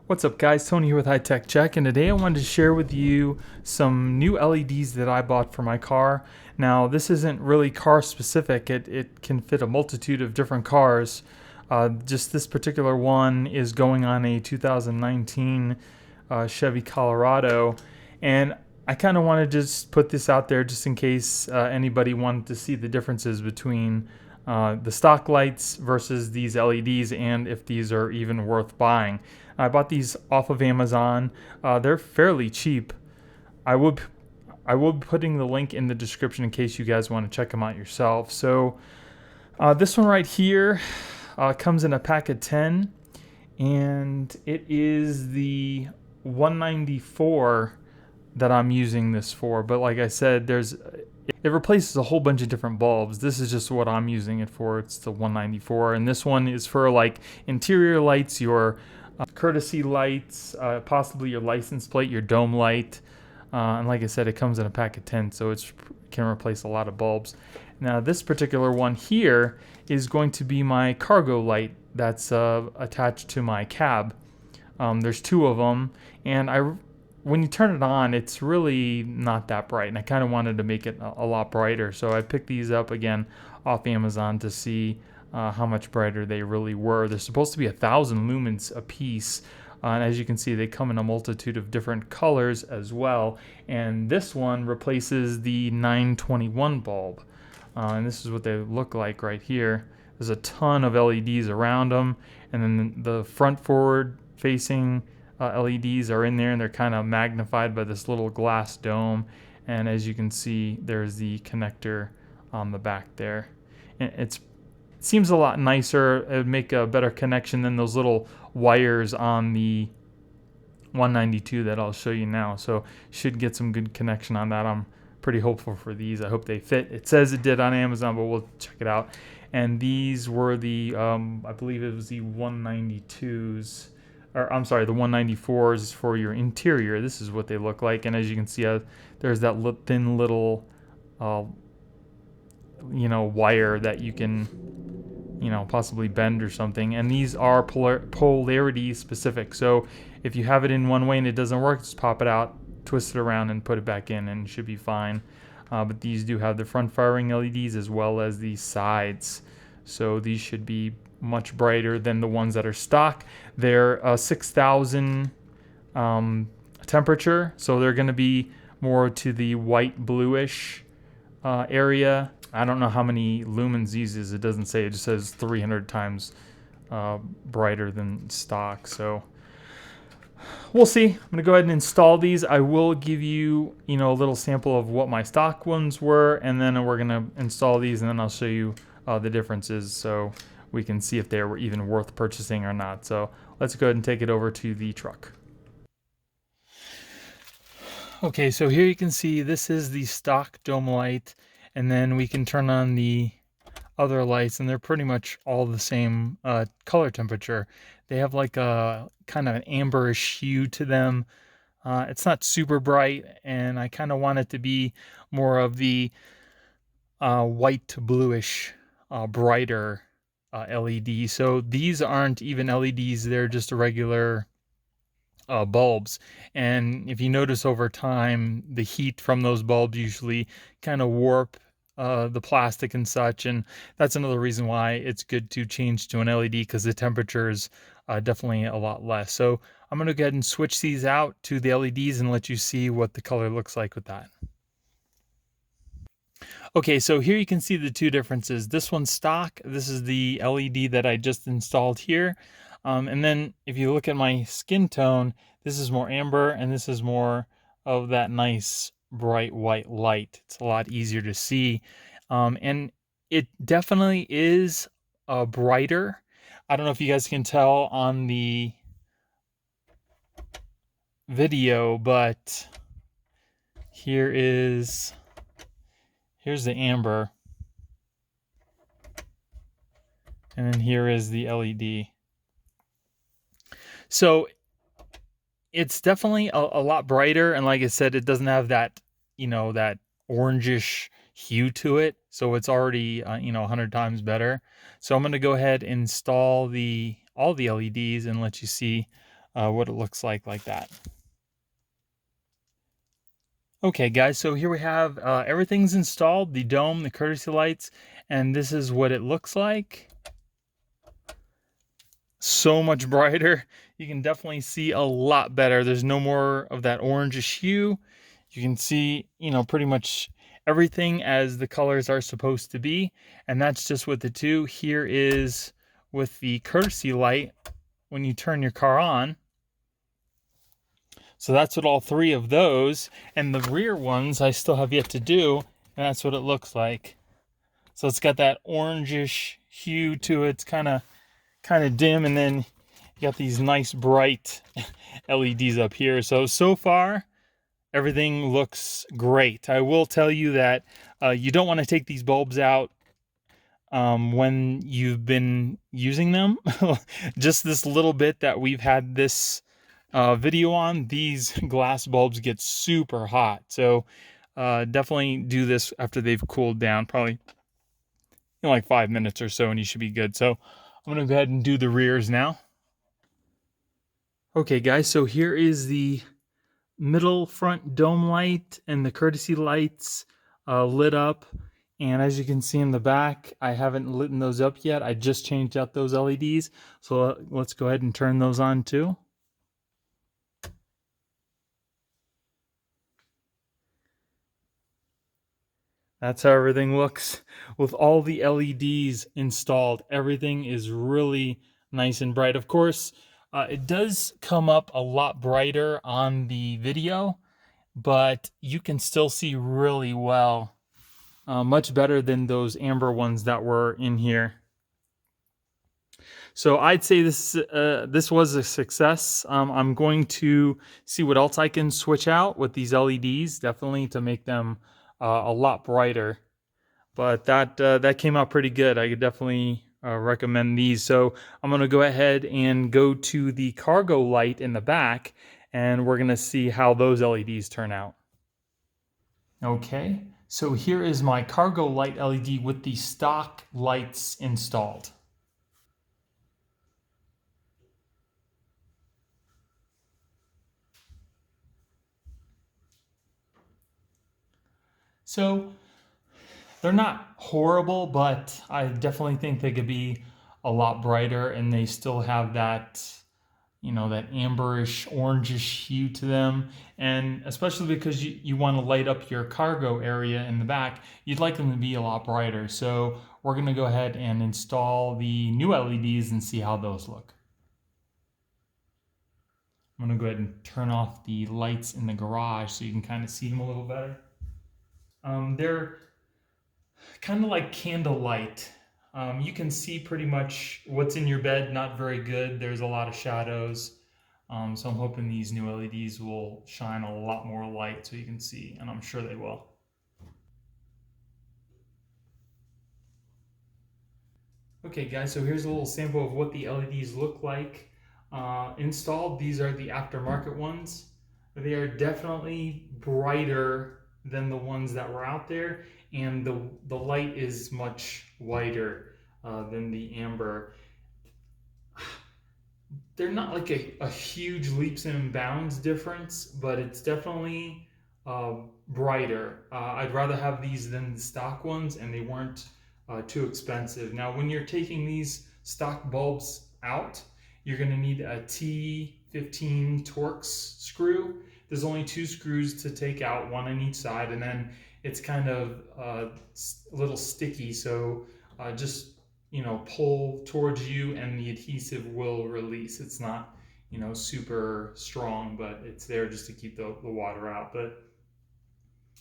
What's up guys, Tony here with High Tech Check, and today I wanted to share with you some new LEDs that I bought for my car. Now this isn't really car specific, it can fit a multitude of different cars. Just this particular one is going on a 2019 Chevy Colorado, and I kind of want to just put this out there just in case anybody wanted to see the differences between the stock lights versus these LEDs and if these are even worth buying. I bought these off of Amazon. They're fairly cheap. I will be putting the link in the description in case you guys want to check them out yourself. So this one right here comes in a pack of 10, and it is the 194 that I'm using this for. But like I said, it replaces a whole bunch of different bulbs. This is just what I'm using it for. It's the 194, and this one is for like interior lights, your courtesy lights, possibly your license plate, your dome light, and like I said, it comes in a pack of 10, so it can replace a lot of bulbs. Now this particular one here is going to be my cargo light that's attached to my cab. There's two of them, and when you turn it on, it's really not that bright, and I kind of wanted to make it a lot brighter, so I picked these up again off Amazon to see how much brighter they really were. They're supposed to be 1,000 lumens a piece, and as you can see, they come in a multitude of different colors as well. And this one replaces the 921 bulb, and this is what they look like right here. There's a ton of LEDs around them, and then the front forward facing LEDs are in there, and they're kind of magnified by this little glass dome. And as you can see, there's the connector on the back there. And it seems a lot nicer. It would make a better connection than those little wires on the 192 that I'll show you now. So should get some good connection on that. I'm pretty hopeful for these. I hope they fit. It says it did on Amazon, but we'll check it out. And these were the I believe it was the 192s, or I'm sorry, the 194s for your interior. This is what they look like, and as you can see, there's that thin little wire that you can possibly bend or something. And these are polarity specific, so if you have it in one way and it doesn't work, just pop it out, twist it around, and put it back in, and it should be fine. But these do have the front firing LEDs as well as the sides, so these should be much brighter than the ones that are stock. They're 6,000 temperature, so they're going to be more to the white bluish area. I don't know how many lumens these is. It doesn't say. It just says 300 times brighter than stock. So we'll see. I'm going to go ahead and install these. I will give you, a little sample of what my stock ones were, and then we're going to install these, and then I'll show you the differences so we can see if they were even worth purchasing or not. So let's go ahead and take it over to the truck. Okay, so here you can see this is the stock dome light, and then we can turn on the other lights, and they're pretty much all the same color temperature. They have like a kind of an amberish hue to them. It's not super bright, and I kind of want it to be more of the white to bluish, brighter LED. So these aren't even LEDs, they're just regular bulbs. And if you notice over time, the heat from those bulbs usually kind of warp the plastic and such, and that's another reason why it's good to change to an LED, because the temperature is definitely a lot less. So I'm going to go ahead and switch these out to the LEDs and let you see what the color looks like with that. Okay, so here you can see the two differences. This one's stock. This is the LED that I just installed here. And then if you look at my skin tone, this is more amber, and this is more of that nice bright white light. It's a lot easier to see. And it definitely is brighter. I don't know if you guys can tell on the video, but here's the amber, and then here is the LED. So it's definitely a lot brighter, and like I said, it doesn't have that that orangish hue to it, so it's already 100 times better. So I'm going to go ahead and install all the LEDs and let you see what it looks like that. Okay guys, so here we have everything's installed, the dome, the courtesy lights, and this is what it looks like. So much brighter. You can definitely see a lot better. There's no more of that orangish hue. You can see, you know, pretty much everything as the colors are supposed to be, and that's just with the two. Here is with the courtesy light when you turn your car on. So that's what all three of those, and the rear ones I still have yet to do, and that's what it looks like. So it's got that orangish hue to it. It's kind of dim, and then you got these nice bright LEDs up here. So far everything looks great. I will tell you that you don't want to take these bulbs out when you've been using them. Just this little bit that we've had this video on, these glass bulbs get super hot. So definitely do this after they've cooled down, probably in like 5 minutes or so, and you should be good. So I'm gonna go ahead and do the rears now. Okay guys, so here is the middle front dome light and the courtesy lights lit up. And as you can see in the back, I haven't lit those up yet. I just changed out those LEDs. So let's go ahead and turn those on too. That's how everything looks with all the LEDs installed. Everything is really nice and bright. Of course, it does come up a lot brighter on the video, but you can still see really well. Much better than those amber ones that were in here. So I'd say this was a success. I'm going to see what else I can switch out with these LEDs, definitely to make them a lot brighter. But that came out pretty good. I could definitely recommend these. So I'm going to go ahead and go to the cargo light in the back, and we're going to see how those LEDs turn out. Okay, so here is my cargo light LED with the stock lights installed. So they're not horrible, but I definitely think they could be a lot brighter, and they still have that, you know, that amberish, orangish hue to them. And especially because you want to light up your cargo area in the back, you'd like them to be a lot brighter. So we're going to go ahead and install the new LEDs and see how those look. I'm going to go ahead and turn off the lights in the garage so you can kind of see them a little better. They're kind of like candlelight. You can see pretty much what's in your bed, not very good. There's a lot of shadows. So I'm hoping these new LEDs will shine a lot more light so you can see, and I'm sure they will. Okay guys, so here's a little sample of what the LEDs look like installed. These are the aftermarket ones. They are definitely brighter than the ones that were out there, and the light is much whiter than the amber. They're not like a huge leaps and bounds difference, but it's definitely brighter. I'd rather have these than the stock ones, and they weren't too expensive. Now, when you're taking these stock bulbs out, you're going to need a T15 Torx screw. There's only 2 screws to take out, 1 on each side, and then it's kind of a little sticky, so just, you know, pull towards you and the adhesive will release. It's not, you know, super strong, but it's there just to keep the water out. But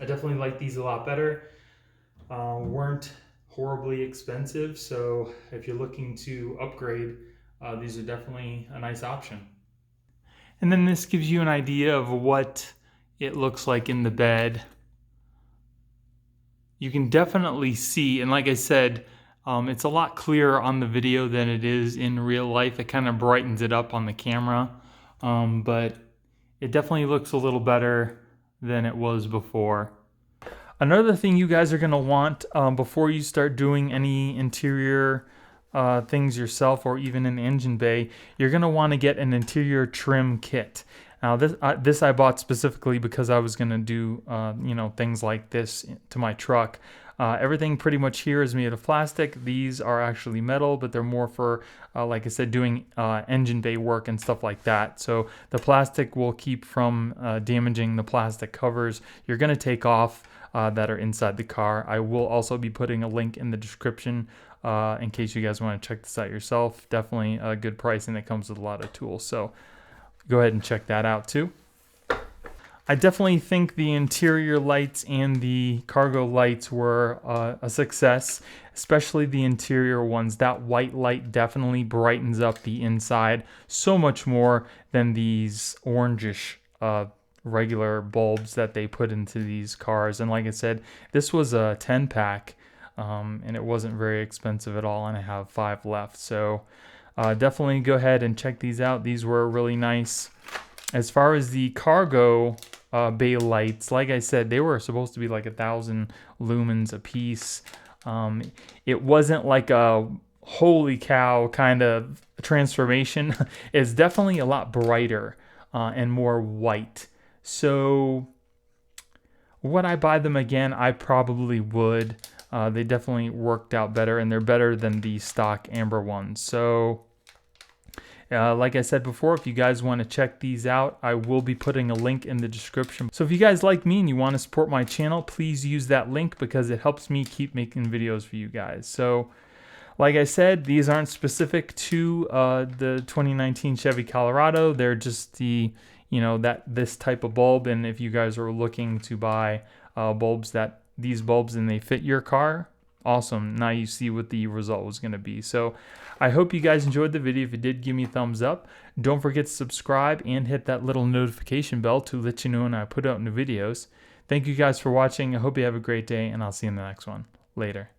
I definitely like these a lot better. Weren't horribly expensive, so if you're looking to upgrade, these are definitely a nice option. And then this gives you an idea of what it looks like in the bed. You can definitely see, and like I said, it's a lot clearer on the video than it is in real life. It kind of brightens it up on the camera, but it definitely looks a little better than it was before. Another thing you guys are going to want before you start doing any interior things yourself or even in the engine bay, you're going to want to get an interior trim kit. Now this I bought specifically because I was going to do things like this to my truck. Everything pretty much here is made of plastic. These are actually metal, but they're more for, like I said, doing engine bay work and stuff like that. So the plastic will keep from damaging the plastic covers you're going to take off that are inside the car. I will also be putting a link in the description in case you guys want to check this out yourself. Definitely a good price, and it comes with a lot of tools. So go ahead and check that out too. I definitely think the interior lights and the cargo lights were a success, especially the interior ones. That white light definitely brightens up the inside so much more than these orangish regular bulbs that they put into these cars. And like I said, this was a 10-pack, and it wasn't very expensive at all, and I have 5 left. So definitely go ahead and check these out. These were really nice. As far as the cargo bay lights, like I said, they were supposed to be like 1,000 lumens a piece. It wasn't like a holy cow kind of transformation. It's definitely a lot brighter and more white. So would I buy them again? I probably would. They definitely worked out better, and they're better than the stock amber ones. So like I said before, if you guys want to check these out, I will be putting a link in the description. So if you guys like me and you want to support my channel, please use that link because it helps me keep making videos for you guys. So like I said, these aren't specific to the 2019 Chevy Colorado. They're just the, this type of bulb. And if you guys are looking to buy these bulbs and they fit your car, awesome. Now you see what the result was going to be. So I hope you guys enjoyed the video. If you did, give me a thumbs up. Don't forget to subscribe and hit that little notification bell to let you know when I put out new videos. Thank you guys for watching. I hope you have a great day, and I'll see you in the next one. Later.